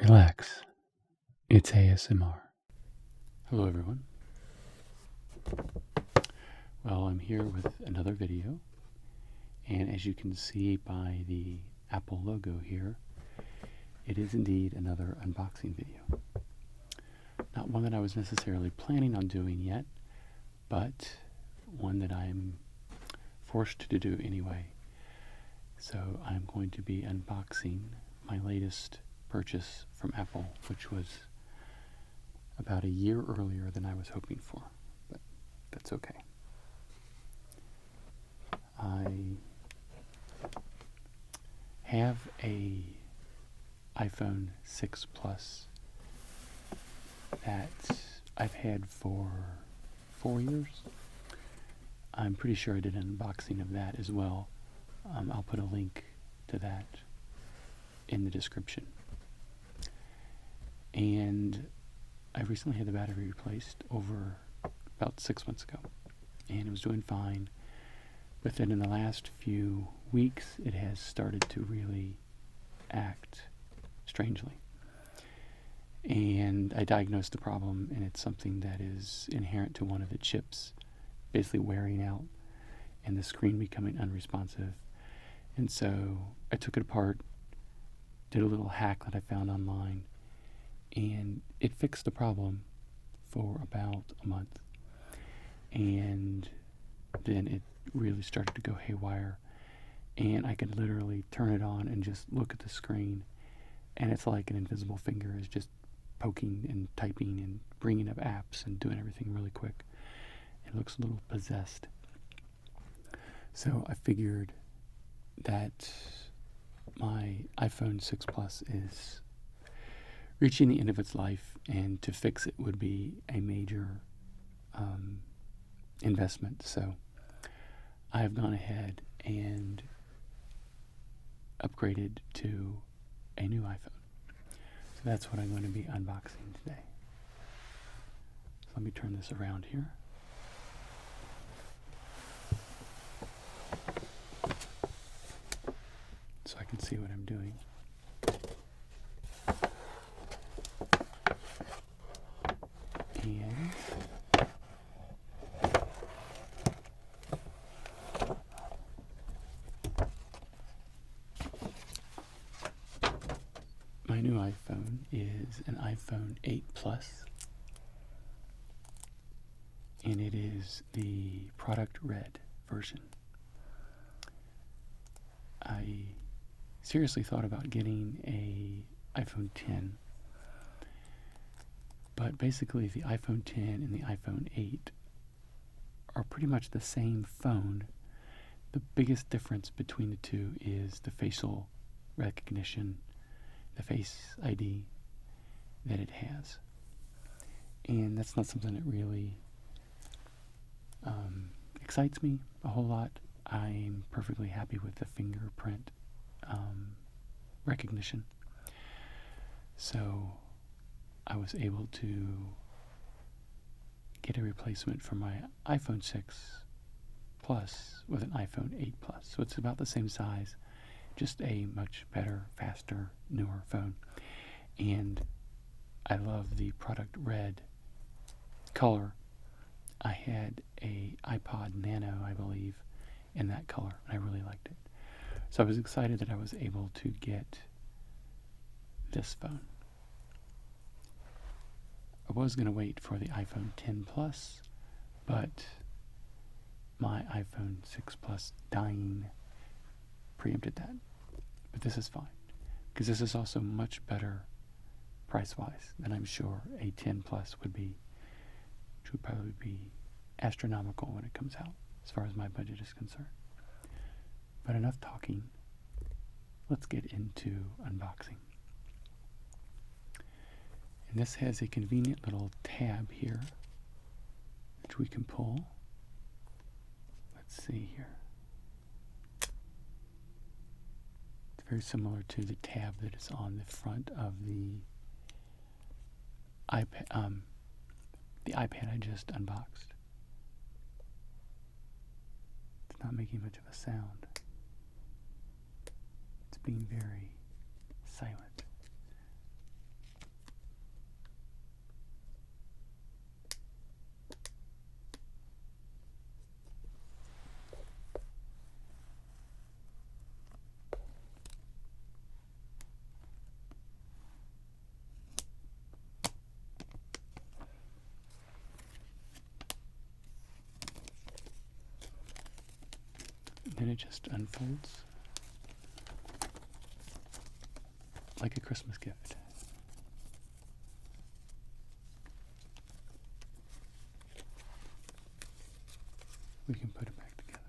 Relax. It's ASMR. Hello, everyone. Well, I'm here with another video, and as you can see by the Apple logo here, it is indeed another unboxing video. Not one that I was necessarily planning on doing yet, but one that I'm forced to do anyway. So I'm going to be unboxing my latest purchase from Apple, which was about a year earlier than I was hoping for, but that's okay. I have a iPhone 6 Plus that I've had for 4 years. I'm pretty sure I did an unboxing of that as well. I'll put a link to that in the description. And I recently had the battery replaced over about 6 months ago, and it was doing fine. But then in the last few weeks, it has started to really act strangely. And I diagnosed the problem, and it's something that is inherent to one of the chips basically wearing out and the screen becoming unresponsive. And so I took it apart, did a little hack that I found online, and it fixed the problem for about a month. And then it really started to go haywire, and I could literally turn it on and just look at the screen, and it's like an invisible finger is just poking and typing and bringing up apps and doing everything really quick. It looks a little possessed. So I figured that my iPhone 6 Plus is reaching the end of its life, and to fix it would be a major investment. So I have gone ahead and upgraded to a new iPhone. So that's what I'm going to be unboxing today. So let me turn this around here. So I can see what I'm doing. And my new iPhone is an iPhone 8 Plus, and it is the product red version. I seriously thought about getting a iPhone 10, but basically the iPhone 10 and the iPhone 8 are pretty much the same phone. The biggest difference between the two is the facial recognition, the Face ID that it has. And that's not something that really excites me a whole lot. I'm perfectly happy with the fingerprint recognition. So I was able to get a replacement for my iPhone 6 Plus with an iPhone 8 Plus. So it's about the same size, just a much better, faster, newer phone. And I love the product red color. I had a iPod Nano, I believe, in that color, and I really liked it. So I was excited that I was able to get this phone. I was going to wait for the iPhone 10 Plus, but my iPhone 6 Plus dying preempted that. But this is fine, because this is also much better price-wise than I'm sure a 10 Plus would be, which would probably be astronomical when it comes out, as far as my budget is concerned. But enough talking. Let's get into unboxing. And this has a convenient little tab here, which we can pull. Let's see here. It's very similar to the tab that is on the front of the iPad. The iPad I just unboxed. It's not making much of a sound. It's being very silent. it just unfolds like a Christmas gift. We can put it back together.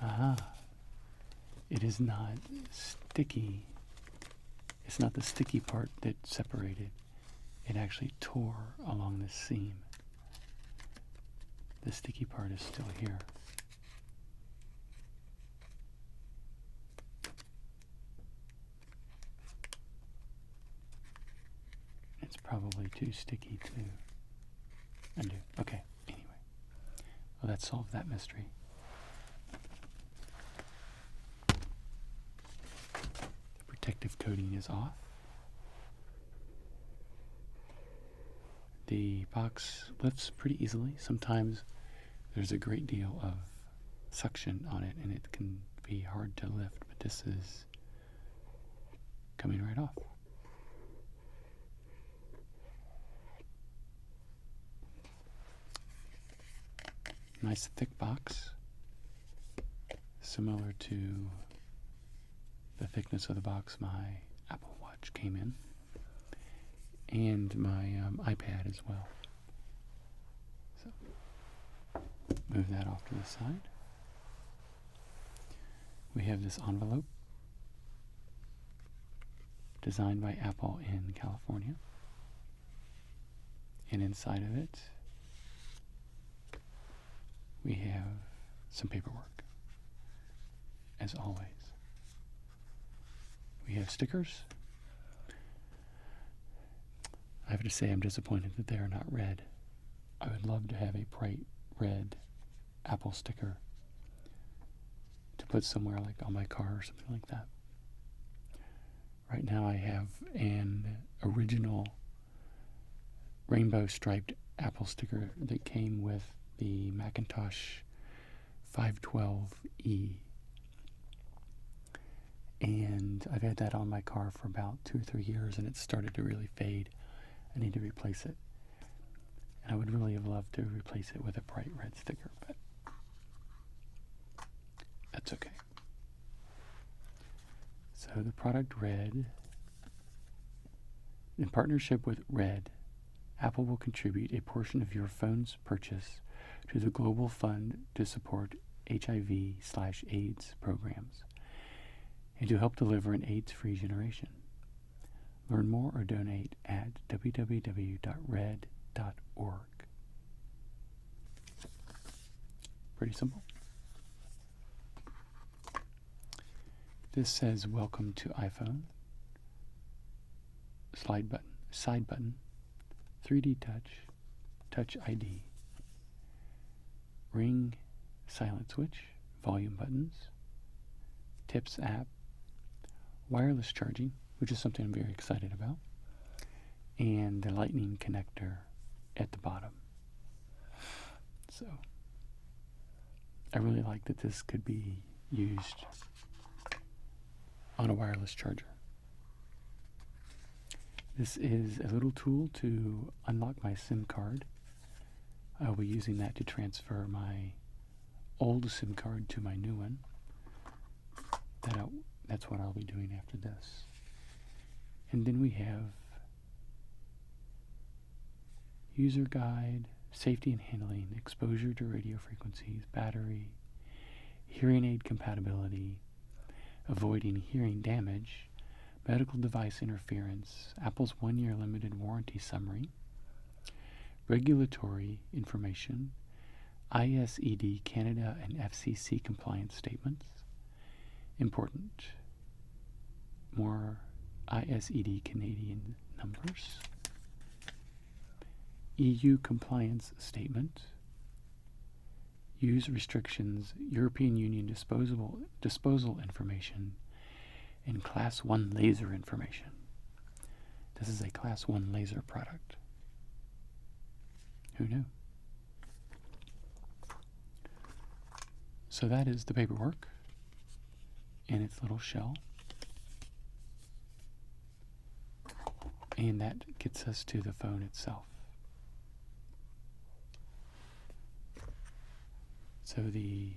Aha! It is not sticky. It's not the sticky part that separated. It actually tore along the seam. The sticky part is still here. It's probably too sticky to undo. Okay, anyway. Well, that solved that mystery. The protective coating is off. The box lifts pretty easily. Sometimes there's a great deal of suction on it and it can be hard to lift, but this is coming right off. Nice thick box, similar to the thickness of the box my Apple Watch came in, and my iPad as well. So, move that off to the side. We have this envelope designed by Apple in California, and inside of it we have some paperwork, as always. We have stickers. I have to say I'm disappointed that they are not red. I would love to have a bright red Apple sticker to put somewhere like on my car or something like that. Right now I have an original rainbow striped Apple sticker that came with the Macintosh 512E. And I've had that on my car for about 2 or 3 years and it's started to really fade. I need to replace it. And I would really have loved to replace it with a bright red sticker, but that's okay. So the product Red, in partnership with Red, Apple will contribute a portion of your phone's purchase to the Global Fund to support HIV/AIDS programs and to help deliver an AIDS-free generation. Learn more or donate at www.red.org. Pretty simple. This says welcome to iPhone. Side button, 3D touch ID, ring, silent switch, volume buttons, tips app, wireless charging, which is something I'm very excited about, and the lightning connector at the bottom. So I really like that this could be used on a wireless charger. This is a little tool to unlock my SIM card. I'll be using that to transfer my old SIM card to my new one. That's what I'll be doing after this. And then we have user guide, safety and handling, exposure to radio frequencies, battery, hearing aid compatibility, avoiding hearing damage, medical device interference, Apple's 1-year limited warranty summary, regulatory information, ISED Canada and FCC compliance statements, important, more ISED Canadian numbers, EU compliance statement, use restrictions, European Union disposal information, and Class 1 laser information. This is a Class 1 laser product. Who knew? So that is the paperwork in its little shell. And that gets us to the phone itself. So the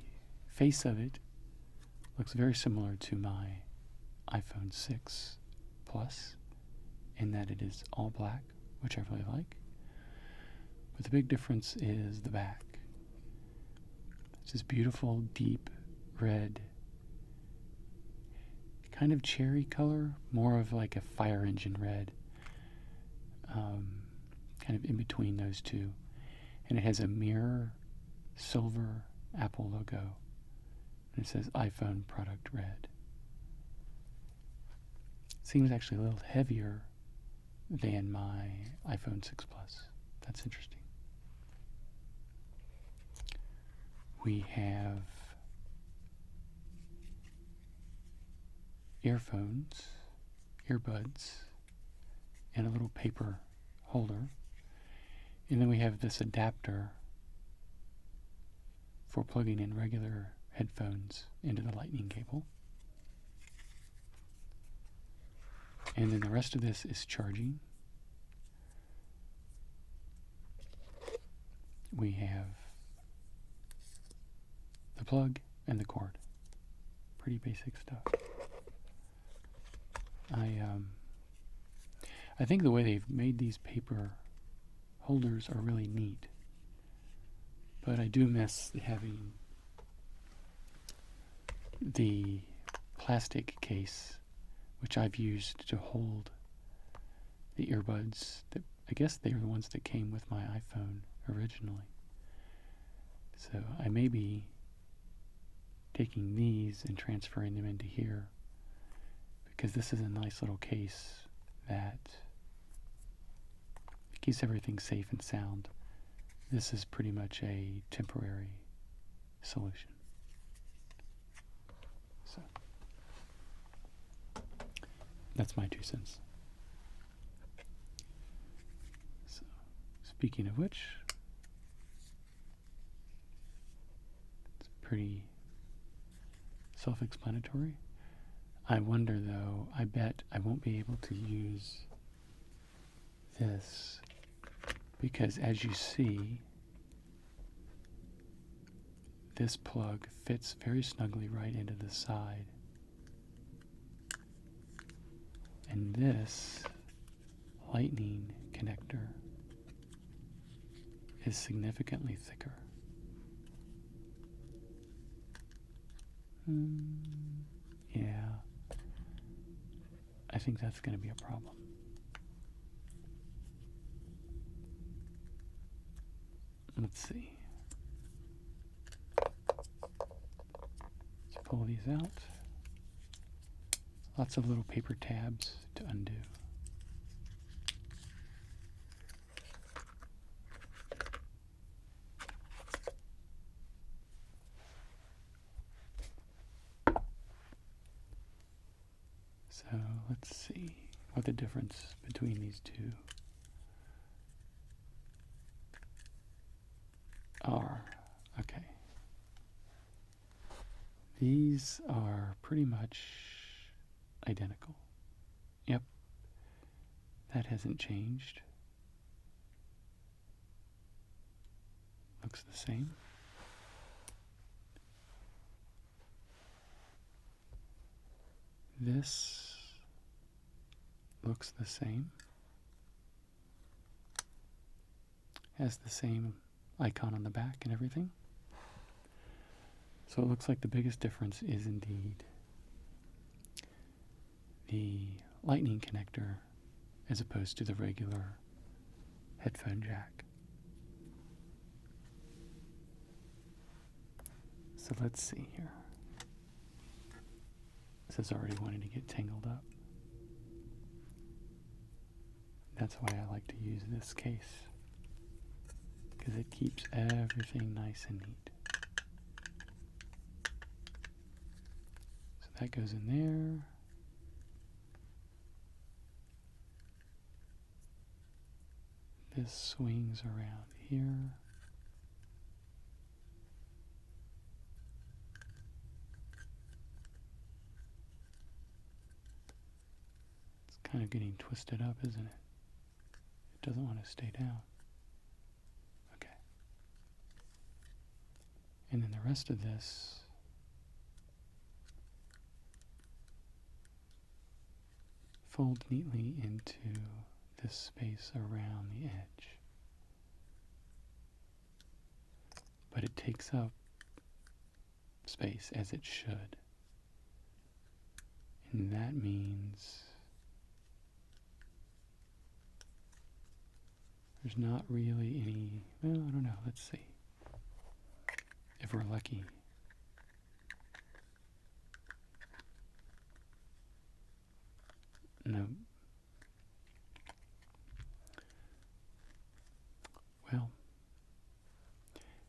face of it looks very similar to my iPhone 6 Plus in that it is all black, which I really like. But the big difference is the back. It's this beautiful, deep red, kind of cherry color, more of like a fire engine red, kind of in between those two. And it has a mirror silver Apple logo. And it says iPhone product red. Seems actually a little heavier than my iPhone 6 Plus. That's interesting. We have earphones, earbuds, and a little paper holder. And then we have this adapter for plugging in regular headphones into the lightning cable. And then the rest of this is charging. We have the plug and the cord. Pretty basic stuff. I think the way they've made these paper holders are really neat. But I do miss having the plastic case, which I've used to hold the earbuds that I guess they were the ones that came with my iPhone originally. So I may be taking these and transferring them into here, because this is a nice little case that keeps everything safe and sound. This is pretty much a temporary solution. So that's my 2 cents. So, speaking of which, it's pretty self-explanatory. I wonder though, I bet I won't be able to use this because, as you see, this plug fits very snugly right into the side. And this lightning connector is significantly thicker. Yeah, I think that's going to be a problem. Let's see. Let's pull these out. Lots of little paper tabs to undo. So let's see what the difference between these two are. Okay. These are pretty much identical. Yep. That hasn't changed. Looks the same. This looks the same. Has the same icon on the back and everything. So it looks like the biggest difference is indeed the lightning connector as opposed to the regular headphone jack. So let's see here. This is already wanting to get tangled up. That's why I like to use this case, because it keeps everything nice and neat. So that goes in there. This swings around here. It's kind of getting twisted up, isn't it? It doesn't want to stay down. Okay. And then the rest of this folds neatly into this space around the edge. But it takes up space, as it should. And that means there's not really any, well, I don't know, let's see. If we're lucky. No. Well,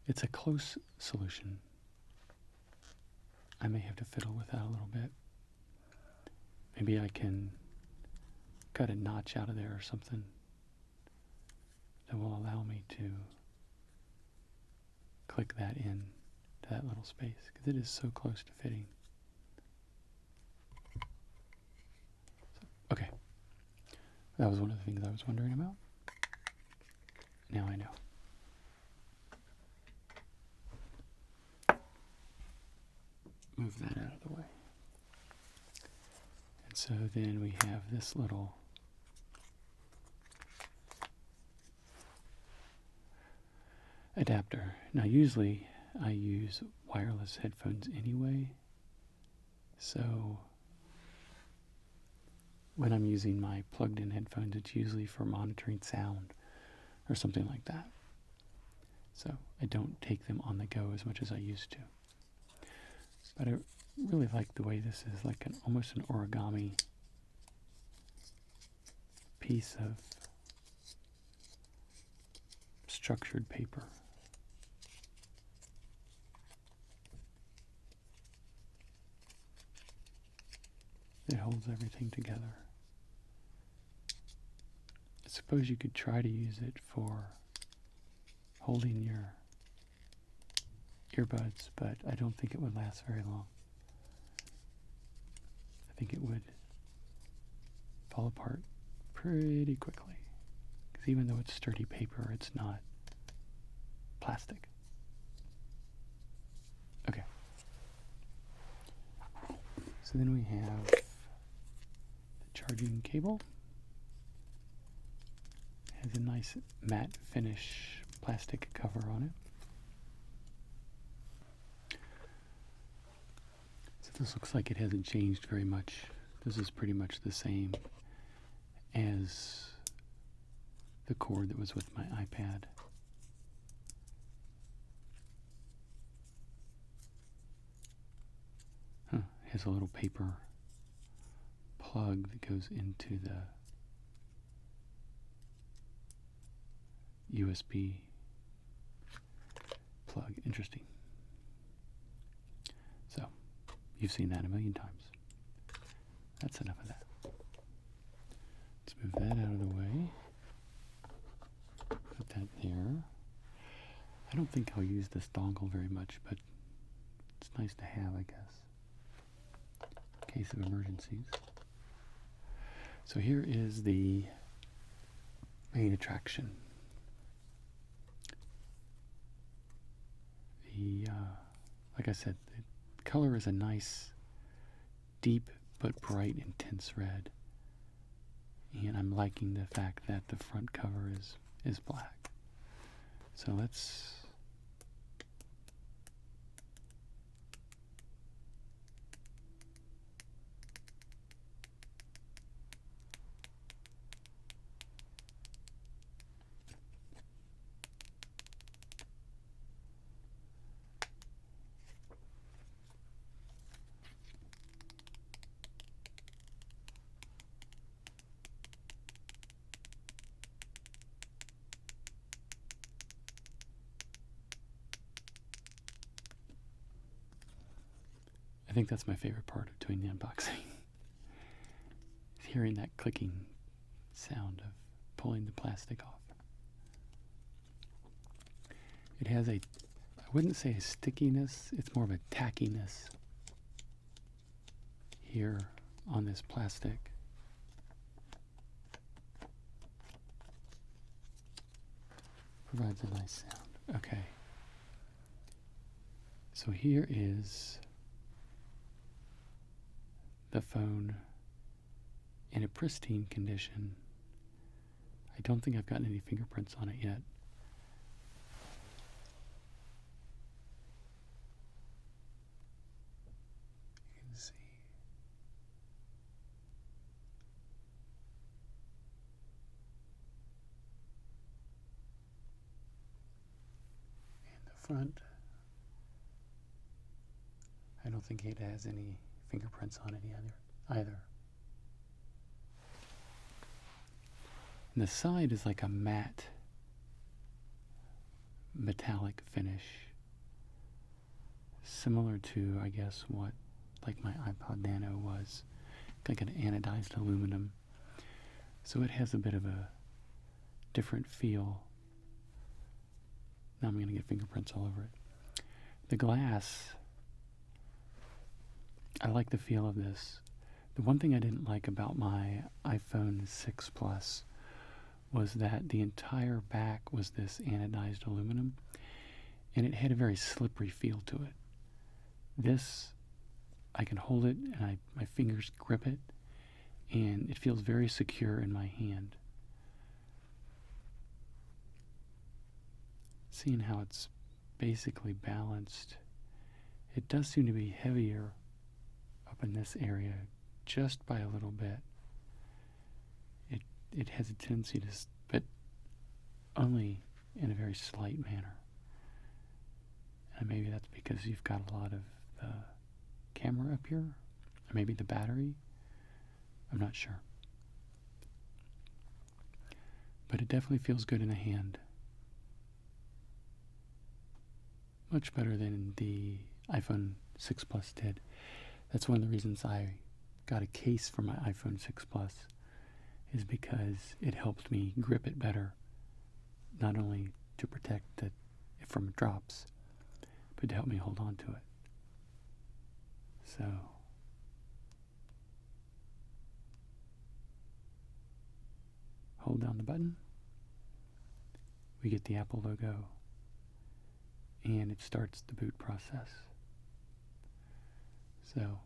it's a close solution. I may have to fiddle with that a little bit. Maybe I can cut a notch out of there or something that will allow me to click that in to that little space, because it is so close to fitting. Okay, that was one of the things I was wondering about. Now I know. Move that out of the way. And so then we have this little adapter. Now usually I use wireless headphones anyway, so when I'm using my plugged-in headphones, it's usually for monitoring sound or something like that. So I don't take them on the go as much as I used to. But I really like the way this is like almost an origami piece of structured paper. It holds everything together. I suppose you could try to use it for holding your earbuds, but I don't think it would last very long. I think it would fall apart pretty quickly. Because even though it's sturdy paper, it's not plastic. Okay. So then we have the charging cable. It has a nice matte finish plastic cover on it. So this looks like it hasn't changed very much. This is pretty much the same as the cord that was with my iPad. It has a little paper plug that goes into the USB plug. Interesting. So, you've seen that a million times. That's enough of that. Let's move that out of the way. Put that there. I don't think I'll use this dongle very much, but it's nice to have, I guess, in case of emergencies. So here is the main attraction. Like I said, the color is a nice, deep but bright, intense red. And I'm liking the fact that the front cover is black. So let's I think that's my favorite part of doing the unboxing. Is hearing that clicking sound of pulling the plastic off. It has I wouldn't say a stickiness, it's more of a tackiness here on this plastic. Provides a nice sound. Okay. So here is the phone in a pristine condition. I don't think I've gotten any fingerprints on it yet. You can see. And the front, I don't think it has any fingerprints on it either. And the side is like a matte metallic finish, similar to, I guess, what like my iPod Nano was, like an anodized aluminum. So it has a bit of a different feel. Now I'm going to get fingerprints all over it. The glass, I like the feel of this. The one thing I didn't like about my iPhone 6 Plus was that the entire back was this anodized aluminum, and it had a very slippery feel to it. This, I can hold it, and my fingers grip it, and it feels very secure in my hand. Seeing how it's basically balanced, it does seem to be heavier up in this area just by a little bit. It has a tendency to, but only in a very slight manner. And maybe that's because you've got a lot of the camera up here, or maybe the battery. I'm not sure. But it definitely feels good in the hand. Much better than the iPhone 6 Plus did. That's one of the reasons I got a case for my iPhone 6 Plus, is because it helped me grip it better, not only to protect it from drops, but to help me hold on to it. So, hold down the button, we get the Apple logo, and it starts the boot process. So,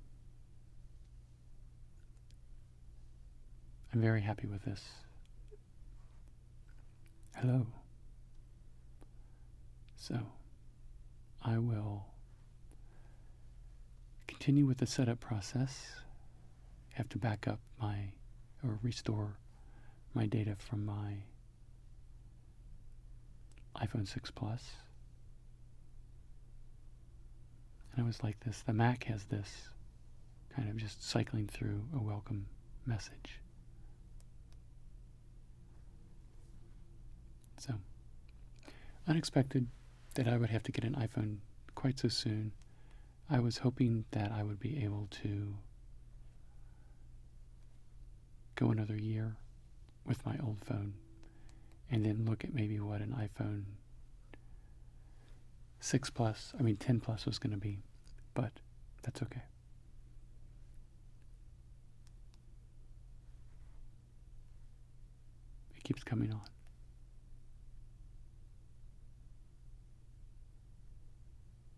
I'm very happy with this. Hello. So, I will continue with the setup process. I have to back up or restore my data from my iPhone 6 Plus. And I was like this. The Mac has this kind of just cycling through a welcome message. So, unexpected that I would have to get an iPhone quite so soon. I was hoping that I would be able to go another year with my old phone and then look at maybe what an iPhone 10 Plus was going to be, but that's okay. It keeps coming on.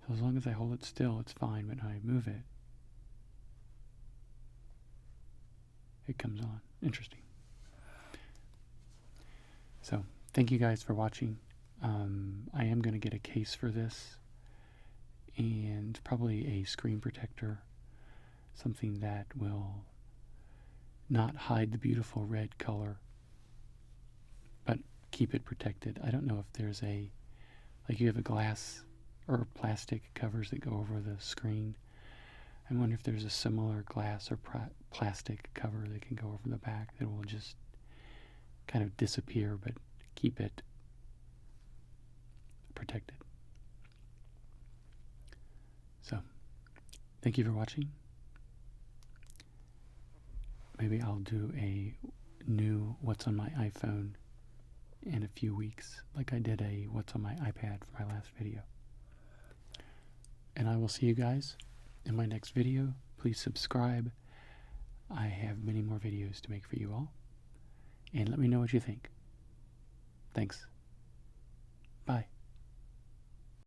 So as long as I hold it still, it's fine, but when I move it, it comes on. Interesting. So, thank you guys for watching. I am going to get a case for this, and probably a screen protector, something that will not hide the beautiful red color, but keep it protected. I don't know if there's like you have a glass or plastic covers that go over the screen. I wonder if there's a similar glass or plastic cover that can go over the back that will just kind of disappear but keep it protected. So, thank you for watching. Maybe I'll do a new What's on My iPhone in a few weeks, like I did a What's on My iPad for my last video. And I will see you guys in my next video. Please subscribe. I have many more videos to make for you all. And let me know what you think. Thanks. Bye.